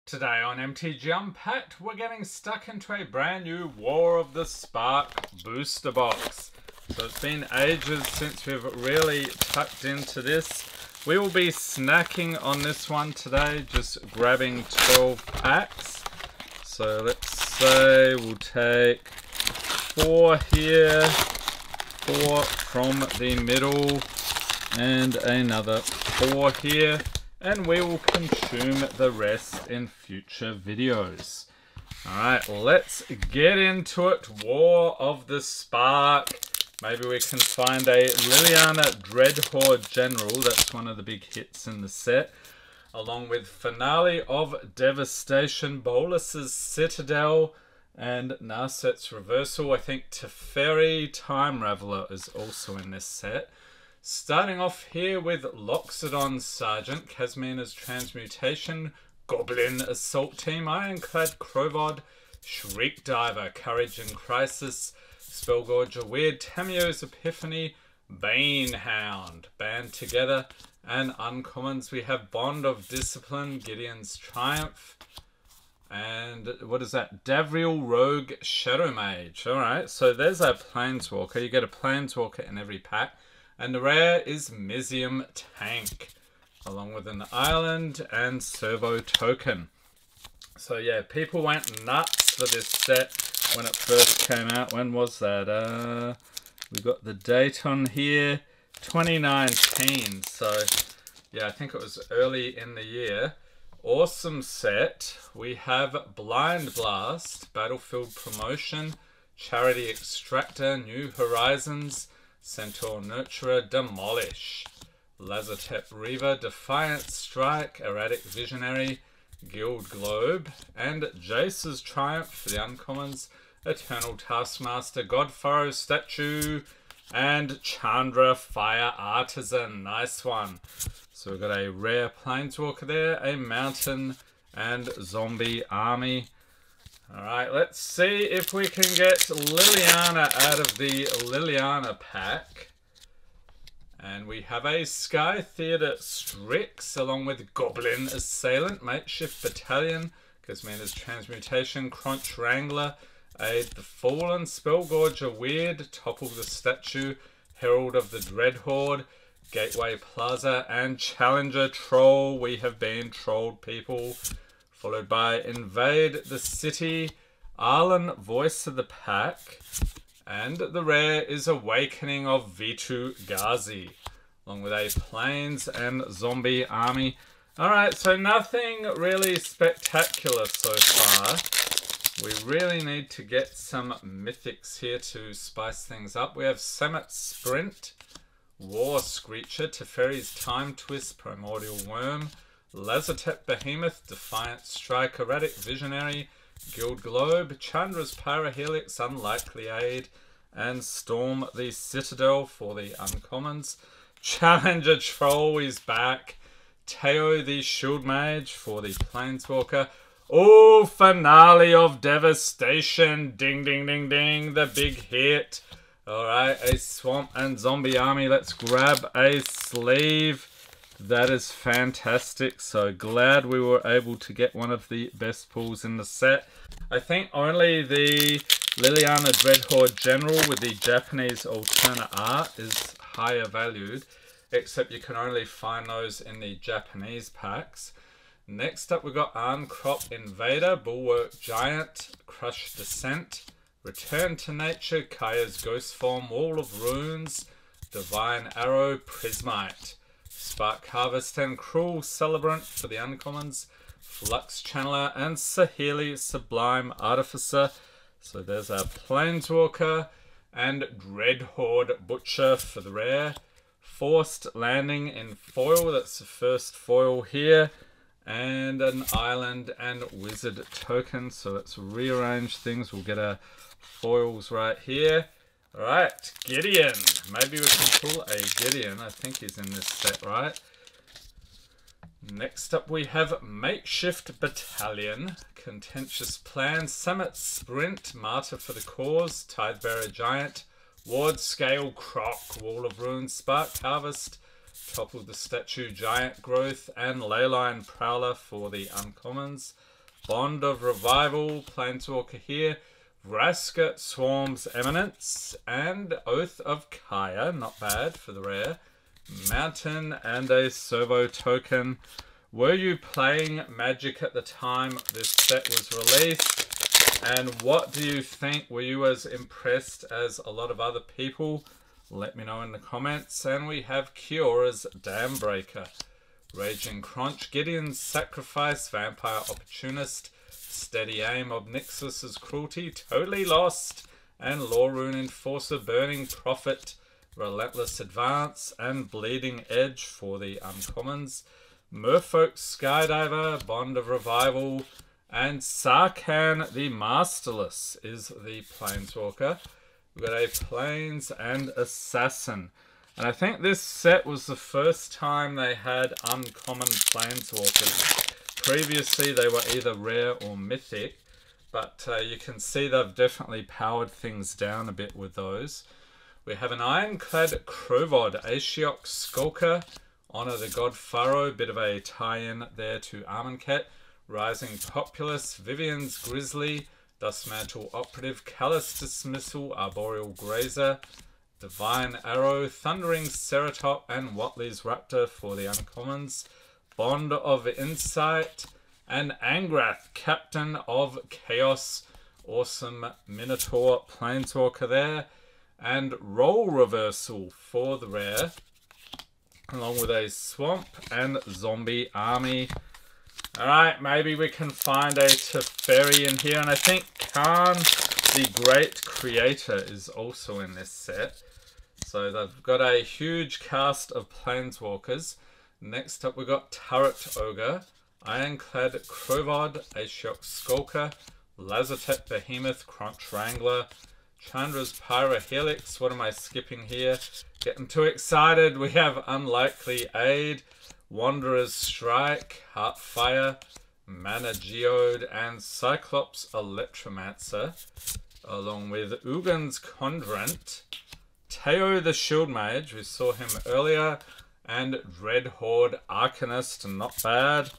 Today on MTG Unpacked, we're getting stuck into a brand new War of the Spark booster box. So it's been ages since we've really tucked into this. We will be snacking on this one today, just grabbing 12 packs. So let's say we'll take 4 here, 4 from the middle, and another 4 here. And we will consume the rest in future videos. Alright, let's get into it. War of the Spark. Maybe we can find a Liliana Dreadhorde General. That's one of the big hits in the set. Along with Finale of Devastation, Bolus's Citadel, and Narset's Reversal. I think Teferi Time Raveler is also in this set. Starting off here with Loxodon Sergeant, Kasmina's Transmutation, Goblin Assault Team, Ironclad Crowvod, Shriek Diver, Courage in Crisis, Spellgorger Weird, Tamio's Epiphany, Banehound, band together, and uncommons we have Bond of Discipline, Gideon's Triumph, and what is that? Davriel Rogue Shadow Mage. Alright, so there's our Planeswalker. You get a Planeswalker in every pack. And the rare is Mizium Tank, along with an island and servo token. So yeah, people went nuts for this set when it first came out. When was that? We got the date on here, 2019. So yeah, I think it was early in the year. Awesome set. We have Blind Blast, Battlefield Promotion, Charity Extractor, New Horizons, Centaur Nurturer, Demolish, Lazotep Reaver, Defiant Strike, Erratic Visionary, Guild Globe, and Jace's Triumph for the uncommons, Eternal Taskmaster, Godfurrow Statue, and Chandra Fire Artisan. Nice one. So we've got a rare Planeswalker there, a Mountain, and Zombie Army. Alright, let's see if we can get Liliana out of the Liliana pack. And we have a Sky Theatre Strix along with Goblin Assailant, Makeshift Battalion, Kasmina's Transmutation, Crunch Wrangler, Aid the Fallen, Spellgorger Weird, Topple the Statue, Herald of the Dreadhorde, Gateway Plaza, and Challenger Troll. We have been trolled, people. Followed by Invade the City, Arlen Voice of the Pack, and the rare is Awakening of Vitu Ghazi, along with a Plains and Zombie Army. Alright, so nothing really spectacular so far. We really need to get some mythics here to spice things up. We have Samet Sprint, War Screecher, Teferi's Time Twist, Primordial Worm, Lazotep Behemoth, Defiant Strike, Erratic Visionary, Guild Globe, Chandra's Parahelix, Unlikely Aid, and Storm the Citadel for the uncommons. Challenger Troll is back. Teo the Shield Mage for the Planeswalker. Oh, Finale of Devastation. Ding, ding, ding, ding. The big hit. Alright, a Swamp and Zombie Army. Let's grab a sleeve. That is fantastic. So glad we were able to get one of the best pulls in the set. I think only the Liliana Dreadhorde General with the Japanese alternate art is higher valued, except you can only find those in the Japanese packs. Next up we've got Arncrop Invader, Bulwark Giant, Crush Descent, Return to Nature, Kaya's Ghost Form, Wall of Runes, Divine Arrow, Prismite, Spark Harvest and Cruel Celebrant for the uncommons, Flux Channeler, and Sahili Sublime Artificer. So there's our Planeswalker, and Dreadhorde Butcher for the rare. Forced Landing in foil, that's the first foil here, and an Island and Wizard token. So let's rearrange things. We'll get our foils right here. Alright, Gideon. Maybe we can pull a Gideon. I think he's in this set, right? Next up we have Makeshift Battalion, Contentious Plan, Summit Sprint, Martyr for the Cause, Tidebearer Giant, Ward Scale Croc, Wall of Runes, Spark Harvest, Topple the Statue, Giant Growth, and Leyline Prowler for the uncommons. Bond of Revival, Planeswalker here. Vraska Swarm's Eminence, and Oath of Kaya, not bad for the rare. Mountain and a Servo token. Were you playing Magic at the time this set was released? And what do you think? Were you as impressed as a lot of other people? Let me know in the comments. And we have Kiora's Dambreaker, Raging Crunch, Gideon's Sacrifice, Vampire Opportunist, Steady Aim, Obnixilus's Cruelty, Totally Lost, and Lorune Enforcer, Burning Prophet, Relentless Advance, and Bleeding Edge for the uncommons. Merfolk's Skydiver, Bond of Revival, and Sarkhan the Masterless is the Planeswalker. We've got a Plains and Assassin. And I think this set was the first time they had uncommon Planeswalkers. Previously, they were either rare or mythic, but you can see they've definitely powered things down a bit with those. We have an Ironclad Krovod, Ashiok Skulker, Honor the God Pharaoh, bit of a tie-in there to Amonkhet, Rising Populace, Vivian's Grizzly, Dustmantle Operative, Callous Dismissal, Arboreal Grazer, Divine Arrow, Thundering Ceratop, and Watley's Raptor for the uncommons. Bond of Insight, and Angrath, Captain of Chaos. Awesome Minotaur Planeswalker there. And Role Reversal for the rare, along with a Swamp and Zombie Army. Alright, maybe we can find a Teferi in here. And I think Khan, the Great Creator, is also in this set. So they've got a huge cast of Planeswalkers. Next up, we've got Turret Ogre, Ironclad Krovod, Ashiok Skulker, Lazotep Behemoth, Crunch Wrangler, Chandra's Pyrohelix. What am I skipping here? Getting too excited. We have Unlikely Aid, Wanderer's Strike, Heartfire, Mana Geode, and Cyclops Electromancer, along with Ugin's Conjurant, Teo the Shield Mage, we saw him earlier, and Dread Horde Arcanist, not bad,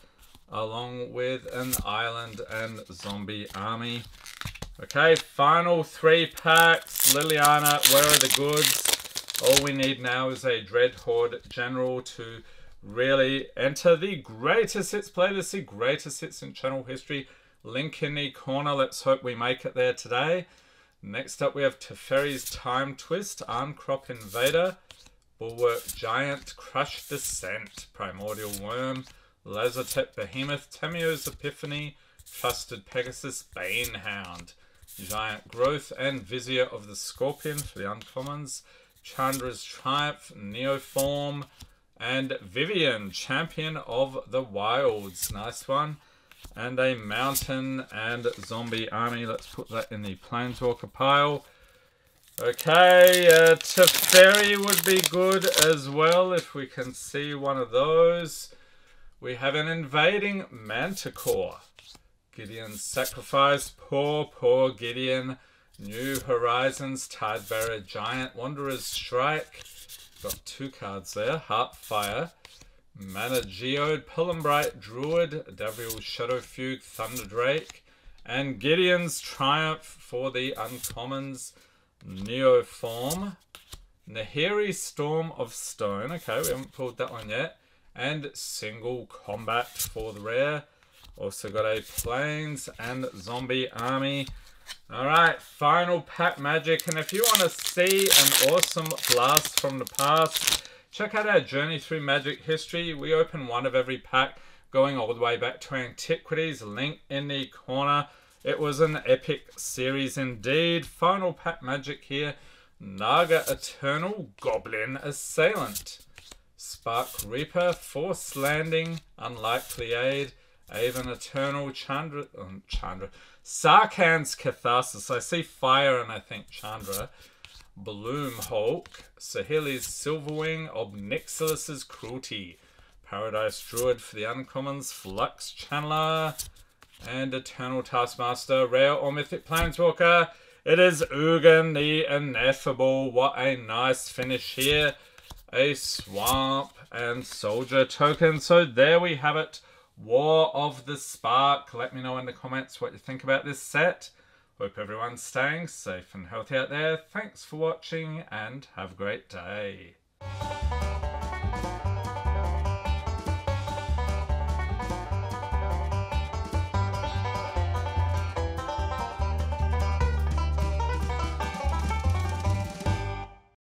along with an Island and Zombie Army. Okay, final 3 packs. Liliana, where are the goods? All we need now is a Dread Horde General to really enter the greatest hits playlist, the greatest hits in channel history. Link in the corner. Let's hope we make it there today. Next up, we have Teferi's Time Twist, Arncrop Invader, Bulwark Giant, Crush Descent, Primordial Worm, Lazotep Behemoth, Tamio's Epiphany, Trusted Pegasus, Banehound, Giant Growth, and Vizier of the Scorpion for the uncommons, Chandra's Triumph, Neoform, and Vivian, Champion of the Wilds. Nice one. And a Mountain and Zombie Army. Let's put that in the Planeswalker pile. Okay, Teferi would be good as well if we can see one of those. We have an Invading Manticore. Gideon's Sacrifice. Poor Gideon. New Horizons, Tidebearer Giant, Wanderer's Strike. Got 2 cards there. Heartfire, Mana Geode, Pelumbrite Druid, Davriel's Shadow Fugue, Thunderdrake, and Gideon's Triumph for the uncommons. Neoform, Nahiri Storm of Stone. Okay, we haven't pulled that one yet. And Single Combat for the rare. Also got a Plains and Zombie Army. Alright, final pack magic. And if you want to see an awesome blast from the past, check out our journey through Magic history. We open one of every pack, going all the way back to antiquities. Link in the corner. It was an epic series indeed. Final pack magic here. Naga Eternal, Goblin Assailant, Spark Reaper, Force Landing, Unlikely Aid, Aven Eternal, Chandra, Sarkhan's Catharsis. I see fire and I think Chandra. Bloom Hulk, Sahili's Silverwing, Obnixilus's Cruelty, Paradise Druid for the uncommons, Flux Channeler, and Eternal Taskmaster, rare or mythic Planeswalker. It is Ugin the Ineffable. What a nice finish here. A Swamp and Soldier token. So there we have it. War of the Spark. Let me know in the comments what you think about this set. Hope everyone's staying safe and healthy out there. Thanks for watching and have a great day.